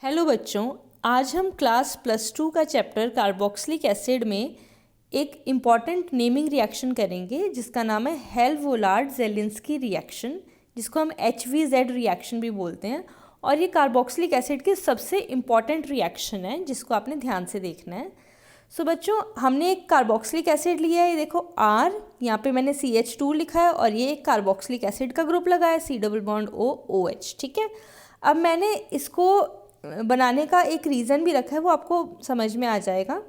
Hello बच्चों, आज हम क्लास +2 का चैप्टर कार्बोक्सिलिक एसिड में एक इम्पॉर्टेंट नेमिंग रिएक्शन करेंगे जिसका नाम है हेल-वोलार्ड-ज़ेलिंस्की रिएक्शन, जिसको हम HVZ रिएक्शन भी बोलते हैं। और ये कार्बोक्सिलिक एसिड के सबसे इम्पॉर्टेंट रिएक्शन है जिसको आपने ध्यान से देखना है। सो बच्चों, हमने एक कार्बोक्सिलिक एसिड लिया है, ये देखो R, यहाँ पे मैंने CH2 लिखा है और ये एक कार्बोक्सिलिक एसिड का ग्रुप लगा है C+O OH। ठीक है, अब मैंने इसको बनाने का एक रीज़न भी रखा है, वो आपको समझ में आ जाएगा।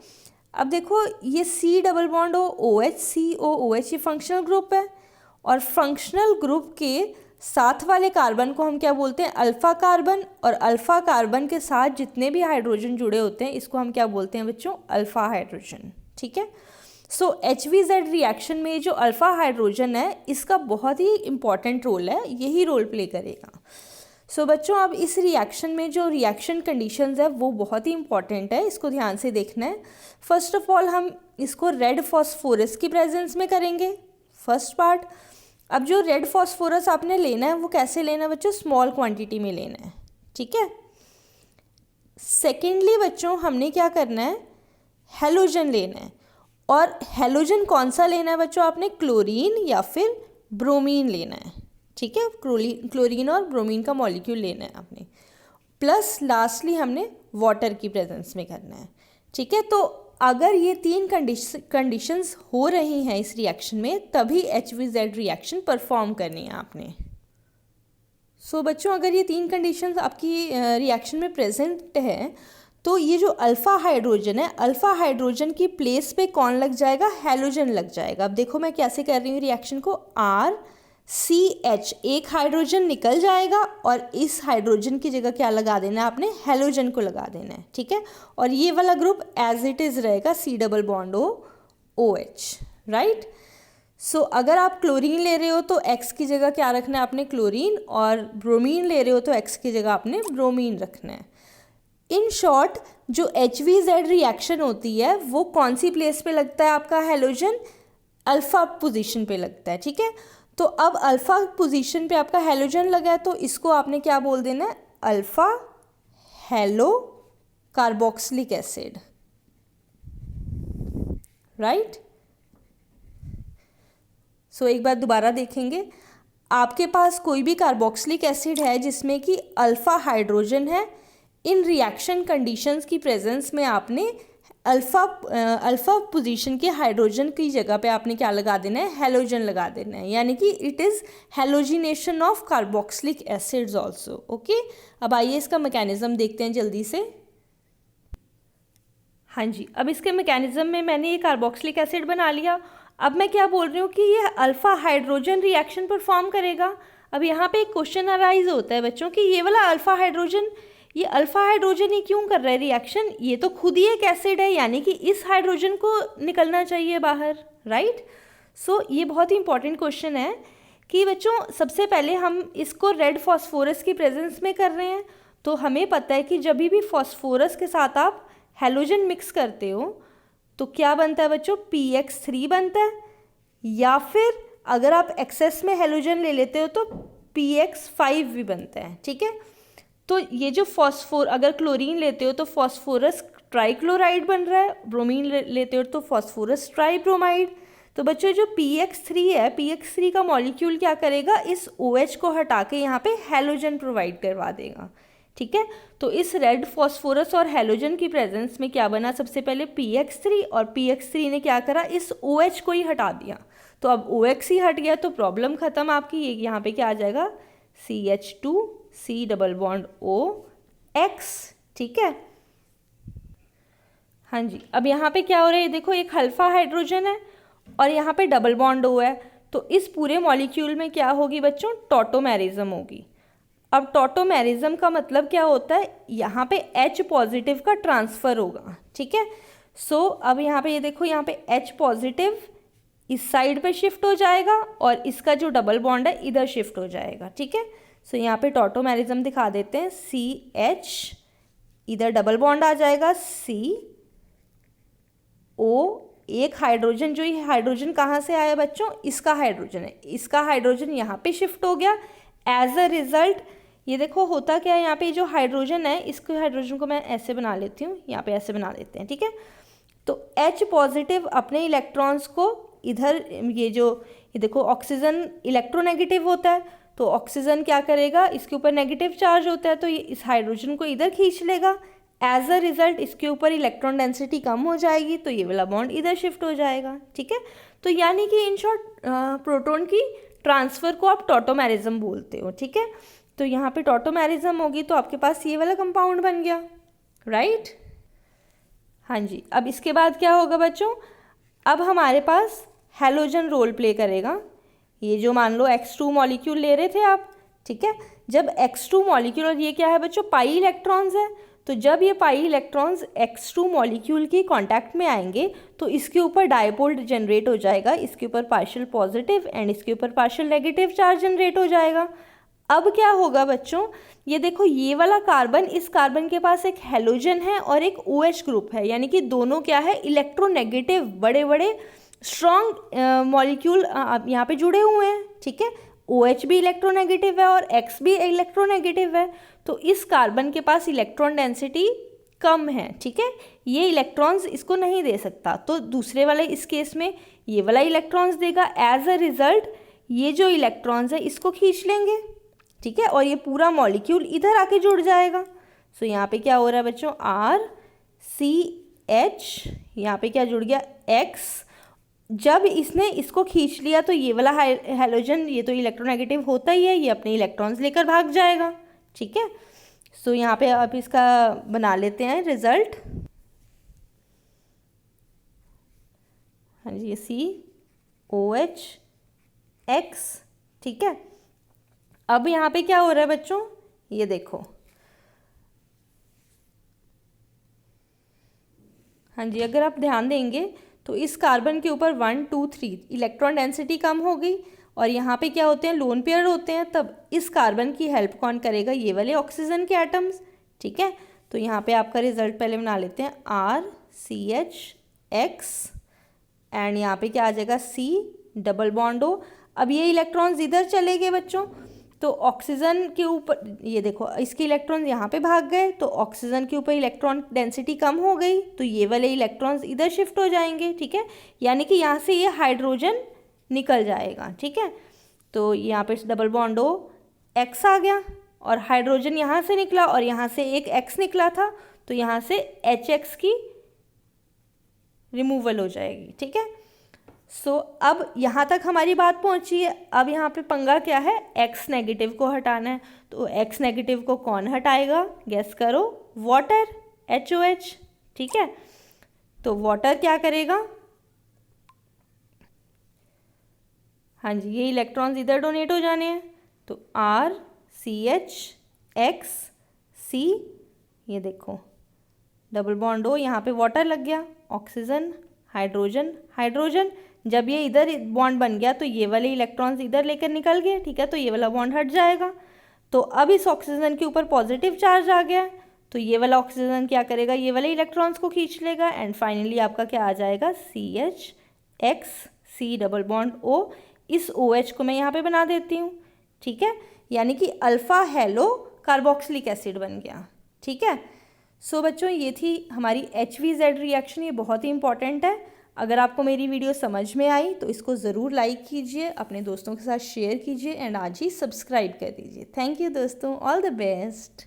अब देखो, ये C+OOH COOH ये फंक्शनल ग्रुप है और फंक्शनल ग्रुप के साथ वाले कार्बन को हम क्या बोलते हैं? Alpha carbon. और अल्फ़ा कार्बन के साथ जितने भी हाइड्रोजन जुड़े होते हैं इसको हम क्या बोलते हैं बच्चों? Alpha hydrogen. ठीक है, सो HVZ रिएक्शन में जो अल्फ़ा हाइड्रोजन है इसका बहुत ही इम्पॉर्टेंट रोल है, यही रोल प्ले करेगा। सो बच्चों, अब इस रिएक्शन में जो रिएक्शन कंडीशंस है वो बहुत ही इंपॉर्टेंट है, इसको ध्यान से देखना है। फर्स्ट ऑफ ऑल हम इसको रेड फॉस्फोरस की प्रेजेंस में करेंगे, फर्स्ट पार्ट। अब जो रेड फॉस्फोरस आपने लेना है वो कैसे लेना है बच्चों? स्मॉल क्वांटिटी में लेना है। ठीक है, सेकेंडली बच्चों हमने क्या करना है? हेलोजन लेना है। और हेलोजन कौन सा लेना है बच्चों? आपने क्लोरीन या फिर ब्रोमीन लेना है। ठीक है, क्लोरीन और ब्रोमीन का मॉलिक्यूल लेना है आपने। प्लस लास्टली हमने वाटर की प्रेजेंस में करना है। ठीक है, तो अगर ये तीन कंडीशंस हो रही हैं इस रिएक्शन में तभी HVZ रिएक्शन परफॉर्म करनी है आपने। सो बच्चों, अगर ये तीन कंडीशंस आपकी रिएक्शन में प्रेजेंट है तो ये जो अल्फ़ा हाइड्रोजन है, अल्फ़ा हाइड्रोजन की प्लेस पे कौन लग जाएगा? हेलोजन लग जाएगा। अब देखो मैं कैसे कर रही हूँ रिएक्शन को। RCH, एक हाइड्रोजन निकल जाएगा और इस हाइड्रोजन की जगह क्या लगा देना है आपने? हेलोजन को लगा देना है। ठीक है, और ये वाला ग्रुप एज इट इज़ रहेगा C+OOH। राइट, सो अगर आप क्लोरीन ले रहे हो तो X की जगह क्या रखना है आपने? क्लोरीन। और ब्रोमीन ले रहे हो तो X की जगह आपने ब्रोमीन रखना है। इन शॉर्ट, जो HVZ रिएक्शन होती है वो कौन सी प्लेस पे लगता है आपका? हेलोजन अल्फ़ा पोजीशन पे लगता है। ठीक है, तो अब अल्फ़ा पोजीशन पे आपका हेलोजन लगा है तो इसको आपने क्या बोल देना है? Alpha halo carboxylic acid. Right, so एक बार दोबारा देखेंगे। आपके पास कोई भी कार्बोक्सिलिक एसिड है जिसमें कि अल्फ़ा हाइड्रोजन है, इन रिएक्शन कंडीशंस की प्रेजेंस में आपने अल्फ़ा पोजीशन के हाइड्रोजन की जगह पे आपने क्या लगा देना है? हेलोजन लगा देना है, यानी कि it is halogenation of carboxylic acids also. Okay, अब आइए इसका मैकेनिज्म देखते हैं जल्दी से। हाँ जी, अब इसके मैकेनिज्म में मैंने ये कार्बोक्सिलिक एसिड बना लिया। अब मैं क्या बोल रही हूँ कि ये अल्फ़ा हाइड्रोजन रिएक्शन परफॉर्म करेगा। अब यहाँ पे एक क्वेश्चन अराइज होता है बच्चों कि ये वाला अल्फ़ा हाइड्रोजन, ये अल्फ़ा हाइड्रोजन ही क्यों कर रहा है रिएक्शन? ये तो खुद ही एक एसिड है, यानी कि इस हाइड्रोजन को निकलना चाहिए बाहर। राइट, सो ये बहुत ही इंपॉर्टेंट क्वेश्चन है कि बच्चों सबसे पहले हम इसको रेड फॉस्फोरस की प्रेजेंस में कर रहे हैं, तो हमें पता है कि जब भी फॉस्फोरस के साथ आप हेलोजन मिक्स करते हो तो क्या बनता है बच्चों? PX3 बनता है, या फिर अगर आप एक्सेस में हेलोजन ले लेते हो तो PX5 भी बनता है। ठीक है, तो ये जो अगर क्लोरीन लेते हो तो फॉस्फोरस ट्राइक्लोराइड बन रहा है, ब्रोमीन लेते हो तो फॉस्फोरस ट्राइब्रोमाइड। तो बच्चों जो PX3 है, PX3 का मॉलिक्यूल क्या करेगा? इस OH को हटा के यहाँ पे हेलोजन प्रोवाइड करवा देगा। ठीक है, तो इस रेड फॉस्फोरस और हेलोजन की प्रेजेंस में क्या बना? सबसे पहले PX3, और PX3 ने क्या करा? इस OH को ही हटा दिया। तो अब OH ही हट गया तो प्रॉब्लम ख़त्म आपकी। ये यहाँ पे क्या आ जाएगा? CH2 C+OX। ठीक है, हाँ जी, अब यहाँ पे क्या हो रहा है? देखो, एक अल्फ़ा हाइड्रोजन है और यहाँ पे डबल बॉन्ड O है, तो इस पूरे मॉलिक्यूल में क्या होगी बच्चों? टॉटोमेरिज्म होगी। अब टॉटोमेरिज्म का मतलब क्या होता है? यहाँ पे H पॉजिटिव का ट्रांसफ़र होगा। ठीक है, सो अब यहाँ पे ये देखो, यहाँ पे H पॉजिटिव इस साइड पे शिफ्ट हो जाएगा और इसका जो डबल बॉन्ड है इधर शिफ्ट हो जाएगा। ठीक है, सो यहाँ पे टॉटोमेरिज्म दिखा देते हैं। CH, इधर डबल बॉन्ड आ जाएगा CO, एक हाइड्रोजन, जो ये हाइड्रोजन कहाँ से आया बच्चों? इसका हाइड्रोजन है, इसका हाइड्रोजन यहाँ पे शिफ्ट हो गया। एज अ रिजल्ट ये देखो होता क्या है, यहाँ पे जो हाइड्रोजन है, इसको हाइड्रोजन को मैं ऐसे बना लेती हूँ, यहाँ पे ऐसे बना लेते हैं, ठीक है। तो H पॉजिटिव अपने इलेक्ट्रॉन्स को इधर, ये देखो ऑक्सीजन इलेक्ट्रोनेगेटिव होता है, तो ऑक्सीजन क्या करेगा, इसके ऊपर नेगेटिव चार्ज होता है, तो ये इस हाइड्रोजन को इधर खींच लेगा। एज अ रिजल्ट इसके ऊपर इलेक्ट्रॉन डेंसिटी कम हो जाएगी, तो ये वाला बॉन्ड इधर शिफ्ट हो जाएगा, ठीक है। तो यानी कि इन शॉर्ट प्रोटॉन की ट्रांसफ़र को आप टॉटोमेरिज्म बोलते हो, ठीक है। तो यहाँ पे टॉटोमेरिज्म होगी तो आपके पास ये वाला कंपाउंड बन गया, राइट। हाँ जी, अब इसके बाद क्या होगा बच्चों, अब हमारे पास हैलोजन रोल प्ले करेगा। ये जो मान लो X2 मॉलिक्यूल ले रहे थे आप, ठीक है। जब X2 मॉलिक्यूल, और ये क्या है बच्चों, पाई इलेक्ट्रॉन्स है, तो जब ये पाई इलेक्ट्रॉन्स X2 मॉलिक्यूल के कांटेक्ट में आएंगे तो इसके ऊपर डायपोल जनरेट हो जाएगा, इसके ऊपर पार्शियल पॉजिटिव एंड इसके ऊपर पार्शियल नेगेटिव चार्ज जनरेट हो जाएगा। अब क्या होगा बच्चों, ये देखो ये वाला कार्बन, इस कार्बन के पास एक हेलोजन है और एक OH ग्रुप है, यानी कि दोनों क्या है, इलेक्ट्रोनेगेटिव बड़े बड़े स्ट्रॉन्ग मॉलिक्यूल यहाँ पे जुड़े हुए हैं, ठीक है। OH भी इलेक्ट्रोनेगेटिव है और X भी इलेक्ट्रोनेगेटिव है, तो इस कार्बन के पास इलेक्ट्रॉन डेंसिटी कम है, ठीक है। ये इलेक्ट्रॉन्स इसको नहीं दे सकता, तो दूसरे वाले इस केस में ये वाला इलेक्ट्रॉन्स देगा। एज अ रिजल्ट ये जो इलेक्ट्रॉन्स है इसको खींच लेंगे, ठीक है, और ये पूरा मॉलिक्यूल इधर आके जुड़ जाएगा। सो यहाँ पे क्या हो रहा है बच्चों, RCH, यहाँ पे क्या जुड़ गया, X। जब इसने इसको खींच लिया तो ये वाला हैलोजन, ये तो इलेक्ट्रोनेगेटिव होता ही है, ये अपने इलेक्ट्रॉन्स लेकर भाग जाएगा, ठीक है। सो यहाँ पे आप इसका बना लेते हैं रिजल्ट। हाँ जी, ये COH X, ठीक है। अब यहाँ पे क्या हो रहा है बच्चों, ये देखो, हाँ जी, अगर आप ध्यान देंगे तो इस कार्बन के ऊपर 1 2 3 इलेक्ट्रॉन डेंसिटी कम हो गई, और यहाँ पे क्या होते हैं, लोन पेयर होते हैं। तब इस कार्बन की हेल्प कौन करेगा, ये वाले ऑक्सीजन के एटम्स, ठीक है। तो यहाँ पे आपका रिजल्ट पहले बना लेते हैं, RCH X, एंड यहाँ पे क्या आ जाएगा, C डबल बॉन्ड O। अब ये इलेक्ट्रॉन्स इधर चले गए बच्चों, तो ऑक्सीजन के ऊपर, ये देखो इसके इलेक्ट्रॉन्स यहाँ पे भाग गए, तो ऑक्सीजन के ऊपर इलेक्ट्रॉन डेंसिटी कम हो गई, तो ये वाले इलेक्ट्रॉन्स इधर शिफ्ट हो जाएंगे, ठीक है। यानी कि यहाँ से ये हाइड्रोजन निकल जाएगा, ठीक है। तो यहाँ पे डबल बॉन्ड O X आ गया, और हाइड्रोजन यहाँ से निकला और यहाँ से एक X निकला था, तो यहाँ से HX की रिमूवल हो जाएगी, ठीक है। सो अब यहाँ तक हमारी बात पहुँची है। अब यहाँ पे पंगा क्या है, X नेगेटिव को हटाना है। तो X नेगेटिव को कौन हटाएगा, गेस करो, वाटर, HOH, ठीक है। तो वाटर क्या करेगा, हाँ जी, ये इलेक्ट्रॉन्स इधर डोनेट हो जाने हैं, तो RCH X C, ये देखो डबल बॉन्ड O, यहाँ पे वाटर लग गया, ऑक्सीजन, हाइड्रोजन, हाइड्रोजन। जब ये इधर बॉन्ड बन गया तो ये वाले इलेक्ट्रॉन्स इधर लेकर निकल गए, ठीक है, तो ये वाला बॉन्ड हट जाएगा। तो अब इस ऑक्सीजन के ऊपर पॉजिटिव चार्ज आ गया, तो ये वाला ऑक्सीजन क्या करेगा, ये वाले इलेक्ट्रॉन्स को खींच लेगा, एंड फाइनली आपका क्या आ जाएगा, CH X C double bond O। इस OH को मैं यहाँ पे बना देती हूँ, ठीक है, यानी कि अल्फ़ा हेलो कार्बोक्सिलिक एसिड बन गया, ठीक है। सो बच्चों, ये थी हमारी HVZ रिएक्शन, ये बहुत ही इंपॉर्टेंट है। अगर आपको मेरी वीडियो समझ में आई तो इसको ज़रूर लाइक कीजिए, अपने दोस्तों के साथ शेयर कीजिए, एंड आज ही सब्सक्राइब कर दीजिए। थैंक यू दोस्तों, ऑल द बेस्ट।